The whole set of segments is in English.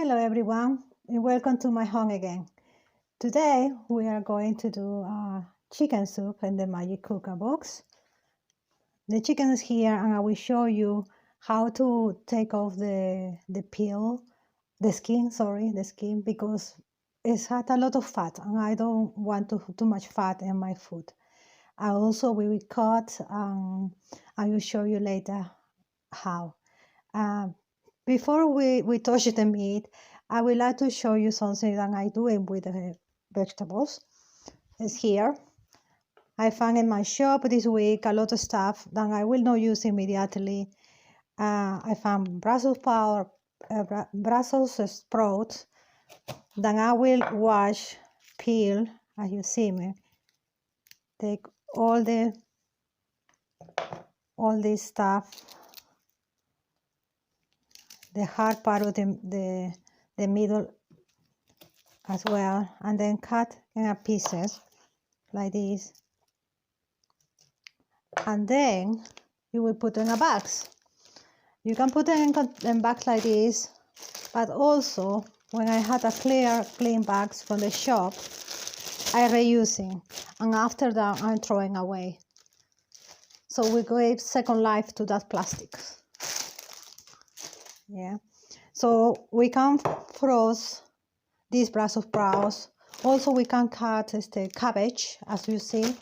Hello everyone and welcome to my home again. Today we are going to do chicken soup in the Magic Cooker box. The chicken is here and I will show you how to take off the skin because it's had a lot of fat and I don't want too much fat in my food. I also will cut I will show you later how. Before we touch the meat, I would like to show you something that I do with the vegetables. It's here. I found in my shop this week a lot of stuff that I will not use immediately. I found Brussels sprouts that I will wash, peel, as you see me. Take all this stuff, the hard part of the middle as well, and then cut in pieces like this, and then you will put in a bags. You can put it in bags like this, but also when I had a clean bags from the shop, I reusing, and after that I'm throwing away. So we gave second life to that plastic. Yeah. So we can froze these Brussels sprouts. Also we can cut the cabbage, as you see.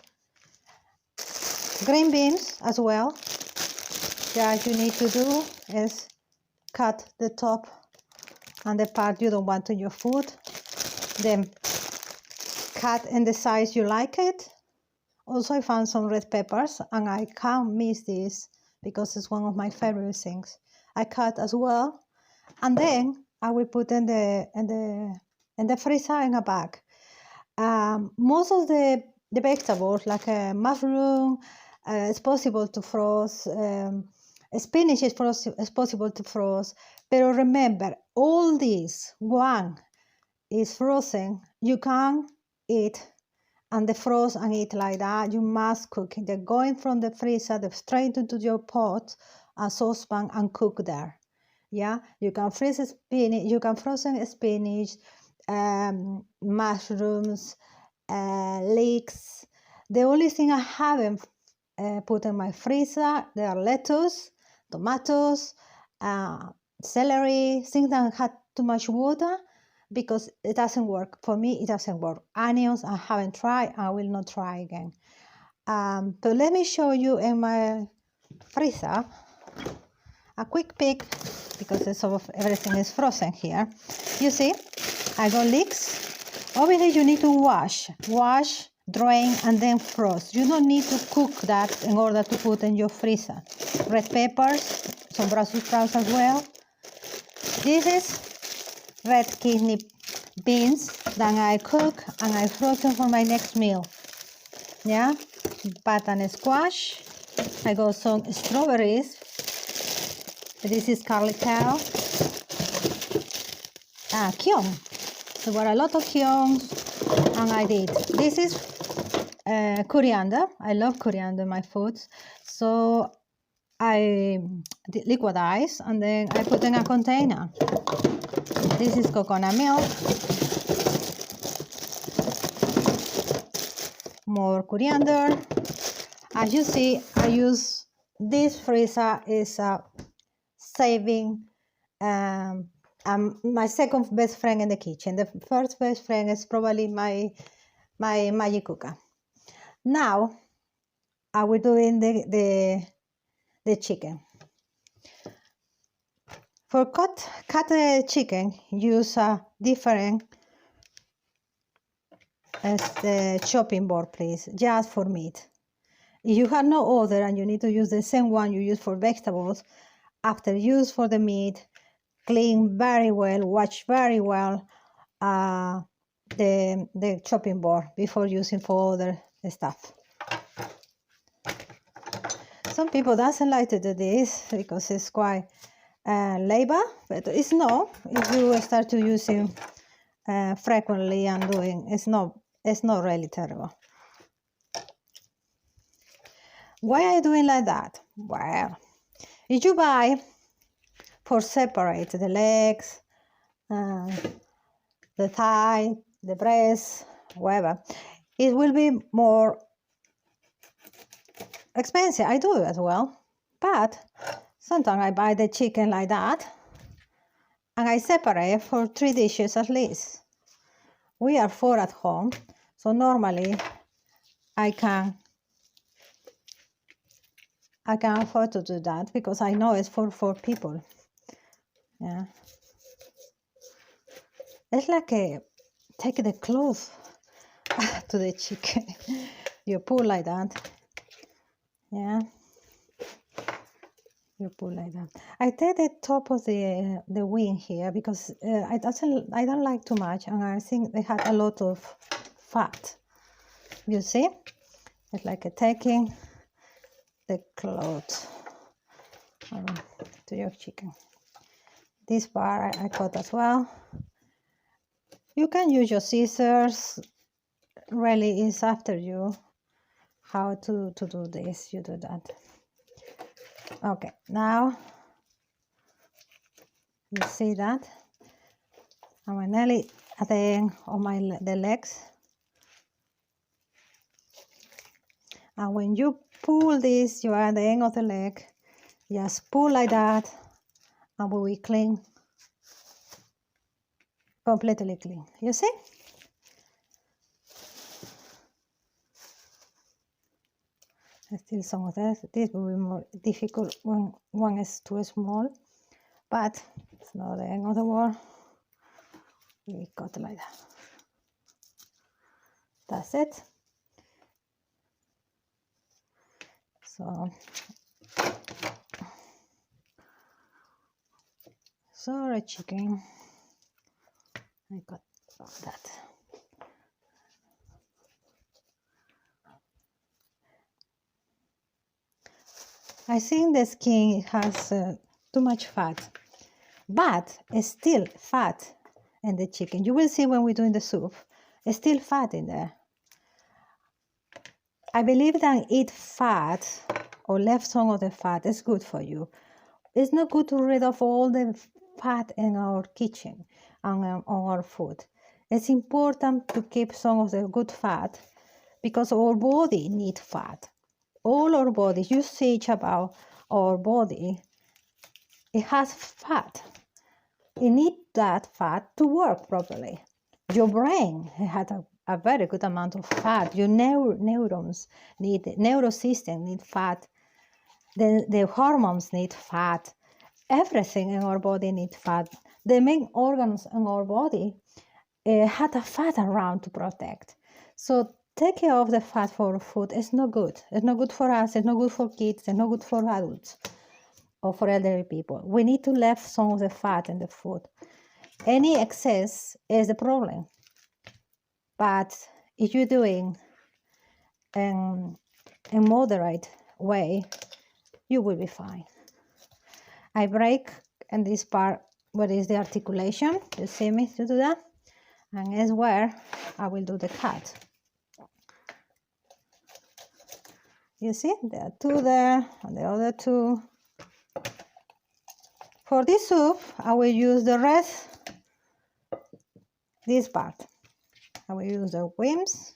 Green beans as well. What you need to do is cut the top and the part you don't want in your food. Then cut in the size you like it. Also I found some red peppers and I can't miss this because it's one of my favorite things. I cut as well, and then I will put in the freezer in a bag. Most of the vegetables like mushroom, it's possible to froze. Spinach is possible to froze. But remember, all these one is frozen. You can't eat and the froze and eat like that. You must cook. They're going from the freezer straight into your pot, a saucepan, and cook there. Yeah, you can freeze spinach. You can frozen spinach, mushrooms, leeks. The only thing I haven't put in my freezer, there are lettuce, tomatoes, celery, things that had too much water, because it doesn't work. For me, it doesn't work. Onions, I haven't tried. I will not try again. So let me show you in my freezer a quick peek, because everything is frozen here. You see, I got leeks. Over here, you need to wash, drain, and then frost. You don't need to cook that in order to put in your freezer. Red peppers, some Brussels sprouts as well. This is red kidney beans that I cook and I frozen for my next meal. Yeah, button squash. I got some strawberries. This is garlic cow. Kion. There were a lot of kions, and I did. This is coriander. I love coriander in my foods, so I liquidize and then I put in a container. This is coconut milk. More coriander. As you see, I use this freezer is saving. My second best friend in the kitchen. The first best friend is probably my Magic Cooker. Now I will do in the chicken. For cut the chicken, use a different the chopping board, please, just for meat. If you have no other and you need to use the same one you use for vegetables, after use for the meat, clean very well, wash very well the chopping board before using for other stuff. Some people doesn't like to do this because it's quite labor, but it's not. If you start to using frequently and doing, it's not really terrible. Why are you doing like that? Well, if you buy for separate the legs, the thigh, the breast, whatever. It will be more expensive. I do it as well, but sometimes I buy the chicken like that and I separate for 3 dishes at least. We are 4 at home, so normally I can afford to do that because I know it's for 4 people. Yeah, it's like take the clothes to the chicken. You pull like that. Yeah, you pull like that. I take the top of the wing here because I don't like too much, and I think they had a lot of fat. You see, it's like taking the cloth to your chicken. This part I cut as well. You can use your scissors. Really, it's after you how to do this. You do that. Okay, now you see that I'm nearly at the end of the legs, and when you pull this, you are at the end of the leg. Just pull like that, and we will clean, completely clean. You see? Still some of this. This will be more difficult when one is too small, but it's not the end of the world. We cut like that. That's it. So, sorry, chicken. I got that. I think the skin has too much fat, but it's still fat in the chicken. You will see when we're doing the soup, it's still fat in there. I believe that eat fat or left some of the fat is good for you. It's not good to rid of all the fat in our kitchen and on our food. It's important to keep some of the good fat because our body needs fat. All our body, you search about our body, it has fat. It needs that fat to work properly. Your brain has a very good amount of fat. Your neurons need, neurosystem need fat. The hormones need fat. Everything in our body needs fat. The main organs in our body had a fat around to protect. So take care of the fat for food. It's not good. It's not good for us. It's not good for kids. It's not good for adults or for elderly people. We need to leave some of the fat in the food. Any excess is the problem. But if you're doing in a moderate way, you will be fine. I break in this part where is the articulation. You see me to do that? And is where I will do the cut. You see, there are 2 there, and the other 2. For this soup, I will use the rest, this part. I will use the wings.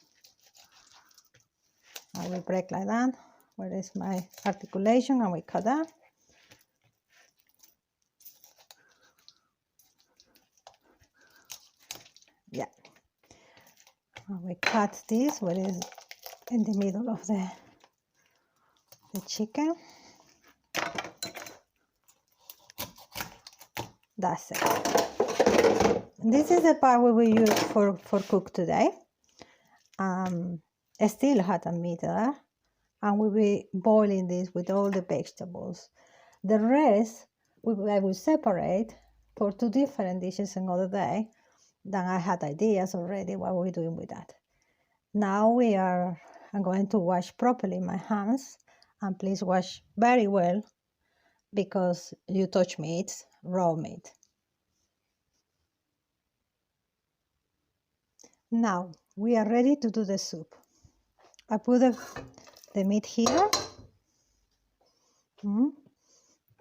I will break like that. Where is my articulation? I will cut that. Yeah. I will cut this where is in the middle of the chicken. That's it. This is the part we will use for cook today. I still had a meat there, and we will be boiling this with all the vegetables. The rest I will separate for 2 different dishes another day. Then I had ideas already what we're doing with that. Now I'm going to wash properly my hands, and please wash very well because you touch meat, raw meat. Now we are ready to do the soup. I put the meat here. And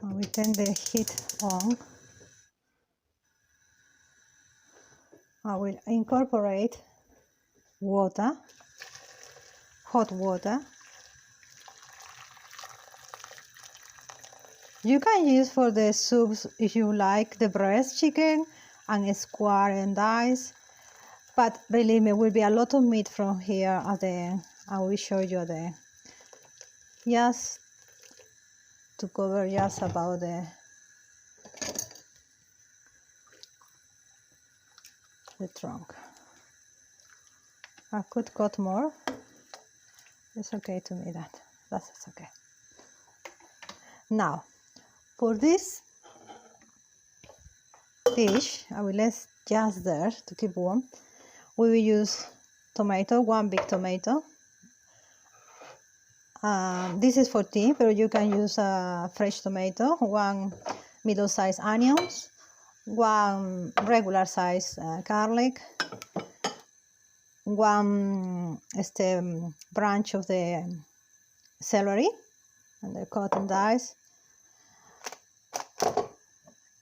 we turn the heat on. I will incorporate water, hot water. You can use for the soups, if you like, the breast chicken and square and dice, but believe me, will be a lot of meat from here at the end. I will show you the, just to cover just about the trunk. I could cut more. It's okay to me that. That's okay. Now, for this dish, I will let just there to keep warm. We will use tomato, one big tomato. This is for tea, but you can use a fresh tomato, one middle-sized onions, one regular size garlic, one branch of the celery, and the cut and dice.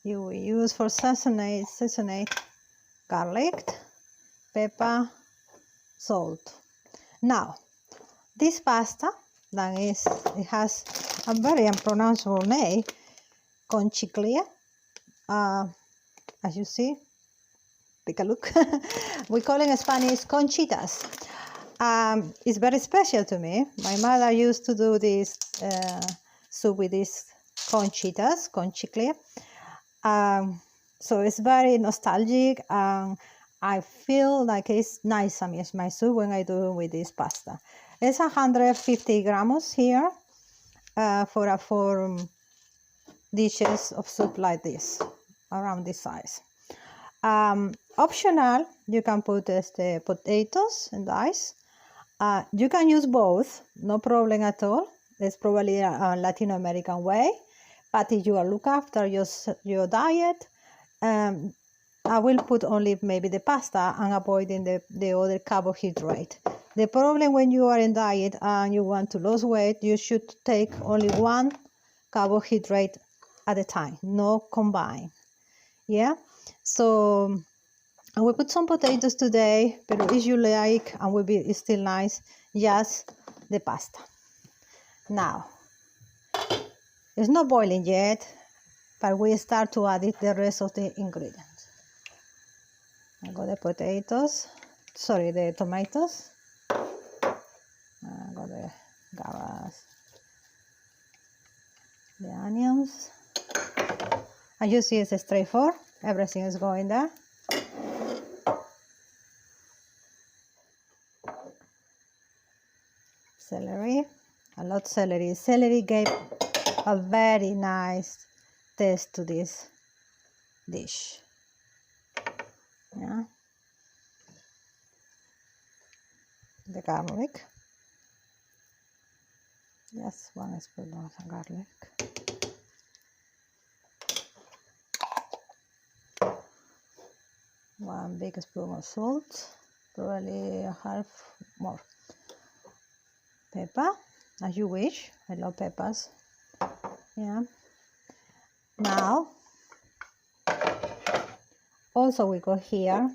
You will use for seasonate garlic, pepper, salt. Now, this pasta, it has a very unpronounceable name, conchiglia. As you see, take a look. We call it in Spanish conchitas. It's very special to me. My mother used to do this soup with these conchitas, conchiglia. So it's very nostalgic. I feel like it's nice as my soup when I do it with this pasta. It's 150 grams here for 4 dishes of soup like this, around this size. Optional, you can put the potatoes and dice. You can use both, no problem at all. It's probably a Latin American way. But if you are look after your diet, I will put only maybe the pasta and avoiding the other carbohydrate. The problem when you are in diet and you want to lose weight, you should take only one carbohydrate at a time, no combine. Yeah, so I will put some potatoes today, but if you like and will be still nice, just the pasta. Now, it's not boiling yet, but we start to add the rest of the ingredients. I got the potatoes, sorry, the tomatoes. I got the garbas, the onions. As you see, it's straightforward. Everything is going there. Celery, a lot of celery. Celery gave a very nice taste to this dish. Yeah. The garlic. Just 1 spoon of garlic. One big spoon of salt, probably half more. Pepper, as you wish. I love peppers. Yeah. Now, also we got here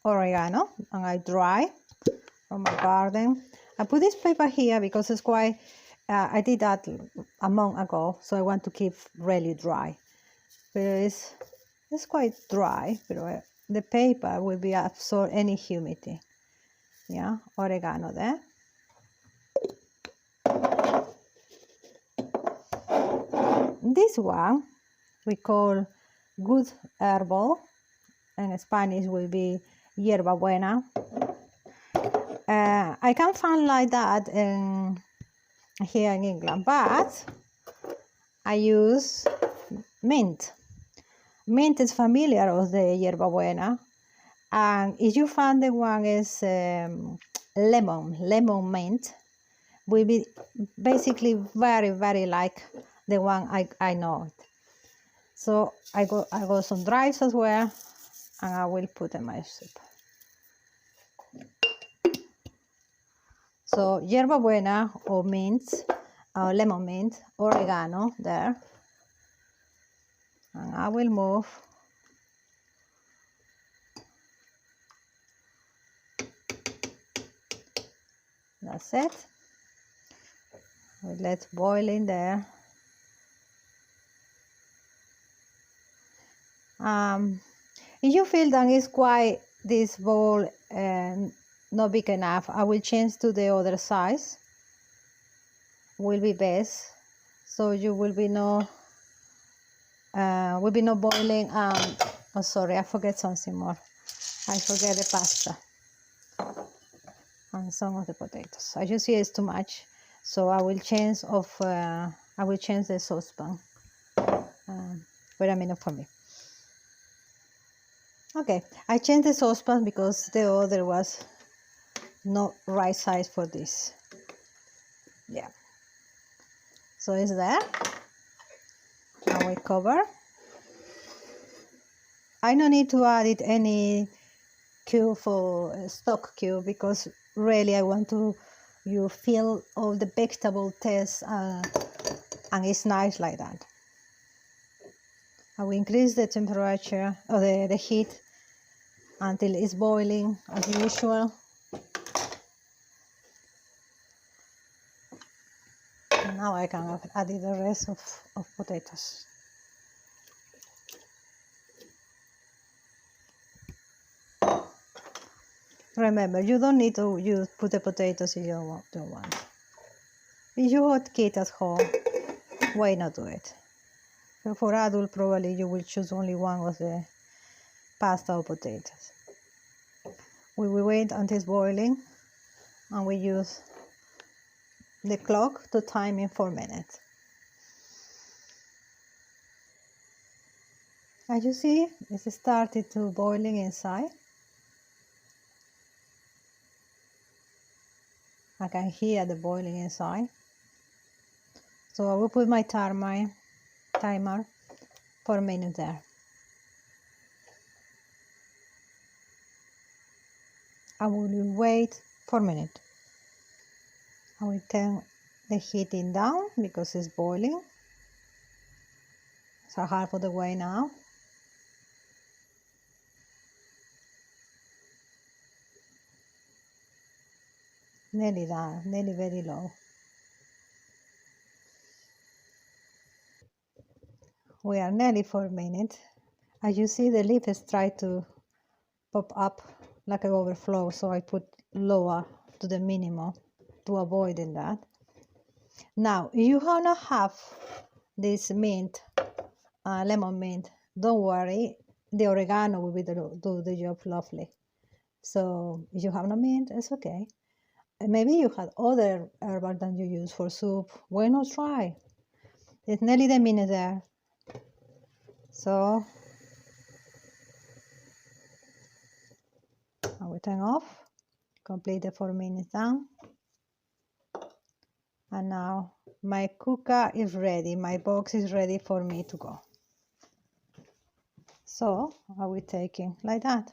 oregano, and I dry from my garden. I put this paper here because it's quite, I did that a month ago, so I want to keep really dry. But it's quite dry, but the paper will be absorb any humidity. Yeah, oregano there. This one we call good herbal, and in Spanish will be hierba buena. I can't find like that here in England, but I use mint. Mint is familiar with the hierba buena, and if you find the one is lemon mint, will be basically very, very like the one I know it. So I got some drives as well, and I will put in my soup. So hierba buena or mint, lemon mint, oregano there, and I will move That's it. We let boil in there. If you feel that it's quite this bowl not big enough, I will change to the other size. Will be best, so you will be no boiling. Oh, sorry, I forget something more. I forget the pasta and some of the potatoes. I just see it's too much, so I will change the saucepan. Wait a minute for me. Okay, I changed the saucepan because the other was not right size for this. Yeah. So it's there. Now we cover. I don't need to add it any cube for stock cube because really I want you feel all the vegetable taste and it's nice like that. I will increase the temperature or the heat until it's boiling as usual. And now I can add the rest of potatoes. Remember, you don't need to put the potatoes if you don't want. If you have kids at home, why not do it? So for adult, probably you will choose only one of the pasta or potatoes. We will wait until it's boiling, and we use the clock to time in 4 minutes. As you see, it's started to boiling inside. I can hear the boiling inside. So I will put my timer for a minute there. I will wait for a minute. I will turn the heating down because it's boiling. So half of the way now. Nearly down, nearly very low. We are nearly 4 minutes. As you see, the lid has tried to pop up like an overflow, so I put lower to the minimum to avoid that. Now, if you don't have this mint, lemon mint, don't worry, the oregano will do the job lovely. So if you have no mint, it's okay. And maybe you had other herbs that you use for soup. Why not try? It's nearly the minute there. So I will turn off, complete the 4 minutes down. And now my cooker is ready. My box is ready for me to go. So I will take it like that.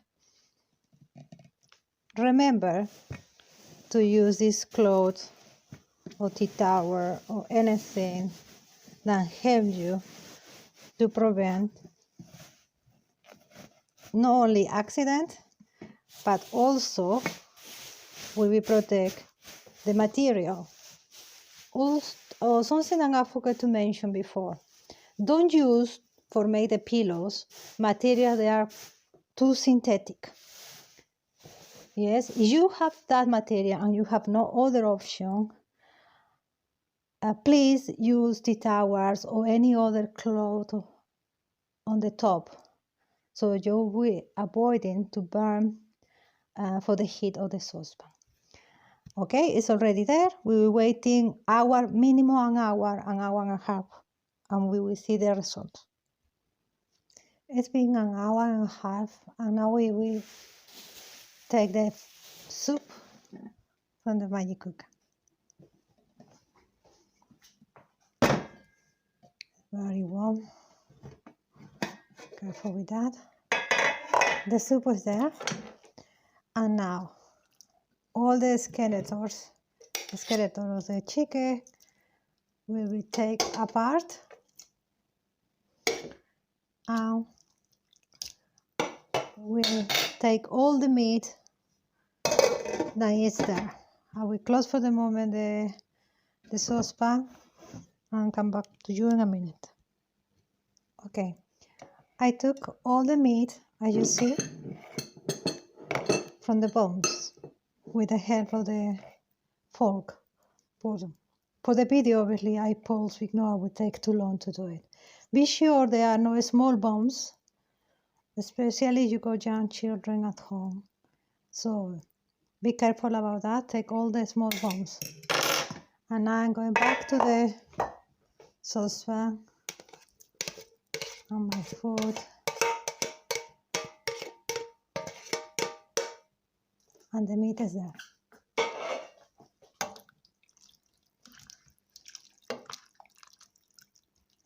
Remember to use this cloth or tea towel or anything that helps you to prevent not only accident, but also we will protect the material. Also, something that I forgot to mention before, don't use for make the pillows materials that are too synthetic. Yes, if you have that material and you have no other option, please use tea towels or any other cloth on the top, so you will avoiding to burn for the heat of the saucepan. Okay, it's already there. We will waiting minimum an hour and a half, and we will see the result. It's been an hour and a half, and now we will take the soup from the magic cooker. Very warm. Careful with that. The soup is there, and now all the skeletons of the chicken we will take apart, and we'll take all the meat that is there. I will close for the moment the saucepan and come back to you in a minute. Okay, I took all the meat, as you see, from the bones with the help of the fork. For the video, obviously, I pause because no, it would take too long to do it. Be sure there are no small bones, especially if you got young children at home. So be careful about that. Take all the small bones. And now I'm going back to the saucepan and my food. And the meat is there.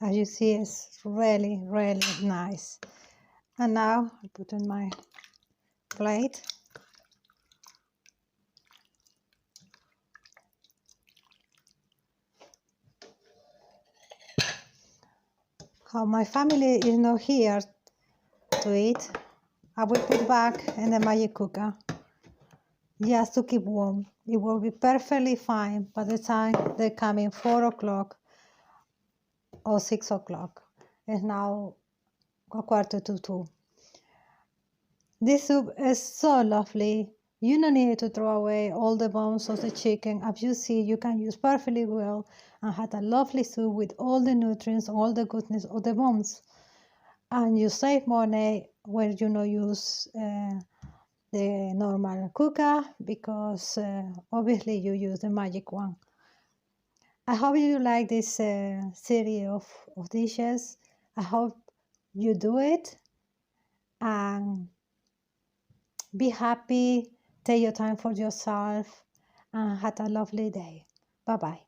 As you see, it's really, really nice. And now I put in my plate. How my family is not here to eat, I will put back in the magic cooker just to keep warm. It will be perfectly fine by the time they come in 4 o'clock or 6 o'clock. It's now a quarter to 2. This soup is so lovely. You don't need to throw away all the bones of the chicken. As you see, you can use perfectly well and have a lovely soup with all the nutrients, all the goodness of the bones. And you save money when you don't use the normal cooker because obviously you use the magic one. I hope you like this series of dishes. I hope you do it and be happy, take your time for yourself and have a lovely day. Bye-bye.